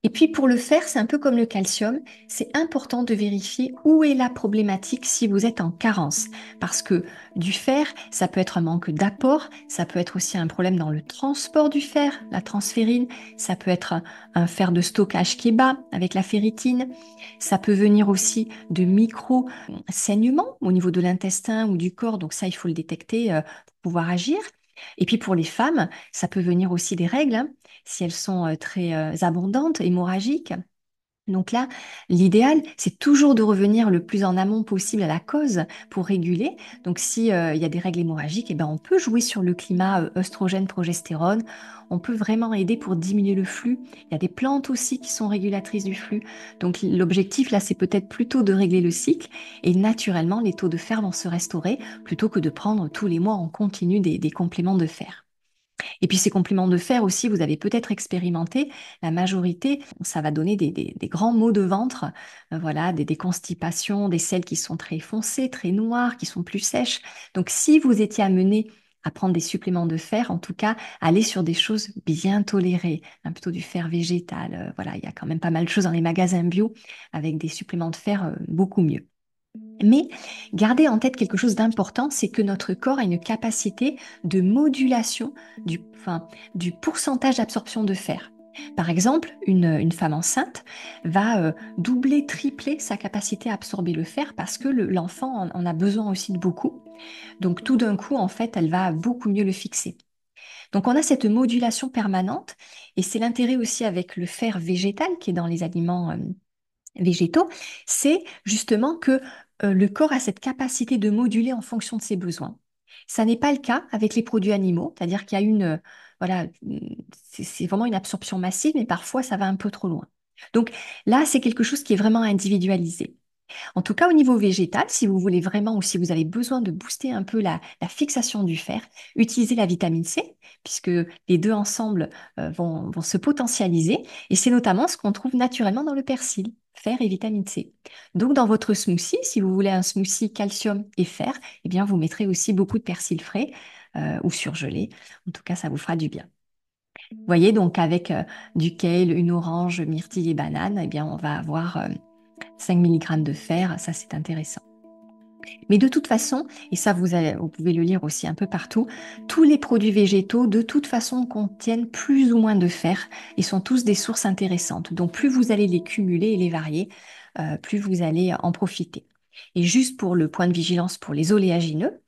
Et puis pour le fer, c'est un peu comme le calcium, c'est important de vérifier où est la problématique si vous êtes en carence. Parce que du fer, ça peut être un manque d'apport, ça peut être aussi un problème dans le transport du fer, la transférine, ça peut être un fer de stockage qui est bas avec la ferritine, ça peut venir aussi de micro-saignements au niveau de l'intestin ou du corps, donc ça, il faut le détecter pour pouvoir agir. Et puis pour les femmes, ça peut venir aussi des règles, hein, si elles sont très abondantes, hémorragiques. Donc là, l'idéal, c'est toujours de revenir le plus en amont possible à la cause pour réguler. Donc si il y a des règles hémorragiques, eh ben, on peut jouer sur le climat œstrogène-progestérone. On peut vraiment aider pour diminuer le flux. Il y a des plantes aussi qui sont régulatrices du flux. Donc l'objectif là, c'est peut-être plutôt de régler le cycle et naturellement, les taux de fer vont se restaurer plutôt que de prendre tous les mois en continu des compléments de fer. Et puis ces compléments de fer aussi, vous avez peut-être expérimenté, la majorité, ça va donner des grands maux de ventre, voilà, des constipations, des selles qui sont très foncées, très noires, qui sont plus sèches. Donc si vous étiez amené à prendre des suppléments de fer, en tout cas, allez sur des choses bien tolérées, hein, plutôt du fer végétal. Voilà, il y a quand même pas mal de choses dans les magasins bio avec des suppléments de fer beaucoup mieux. Mais gardez en tête quelque chose d'important, c'est que notre corps a une capacité de modulation du pourcentage d'absorption de fer. Par exemple, une femme enceinte va doubler, tripler sa capacité à absorber le fer parce que l'enfant en a besoin aussi de beaucoup. Donc tout d'un coup, en fait, elle va beaucoup mieux le fixer. Donc on a cette modulation permanente et c'est l'intérêt aussi avec le fer végétal qui est dans les aliments végétaux, c'est justement que le corps a cette capacité de moduler en fonction de ses besoins. Ça n'est pas le cas avec les produits animaux, c'est-à-dire qu'il y a voilà, c'est vraiment une absorption massive, mais parfois ça va un peu trop loin. Donc là, c'est quelque chose qui est vraiment individualisé. En tout cas, au niveau végétal, si vous voulez vraiment ou si vous avez besoin de booster un peu la fixation du fer, utilisez la vitamine C, puisque les deux ensemble vont se potentialiser. Et c'est notamment ce qu'on trouve naturellement dans le persil, fer et vitamine C. Donc, dans votre smoothie, si vous voulez un smoothie calcium et fer, eh bien, vous mettrez aussi beaucoup de persil frais ou surgelé. En tout cas, ça vous fera du bien. Vous voyez, donc avec du kale, une orange, myrtille et banane, eh bien, on va avoir 5 milligrammes de fer, ça c'est intéressant. Mais de toute façon, et ça vous pouvez le lire aussi un peu partout, tous les produits végétaux de toute façon contiennent plus ou moins de fer et sont tous des sources intéressantes. Donc plus vous allez les cumuler et les varier, plus vous allez en profiter. Et juste pour le point de vigilance pour les oléagineux,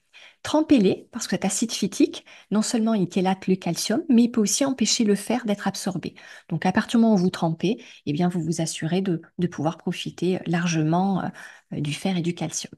trempez-les parce que cet acide phytique, non seulement il chélate le calcium, mais il peut aussi empêcher le fer d'être absorbé. Donc à partir du moment où vous trempez, eh bien vous vous assurez de pouvoir profiter largement du fer et du calcium.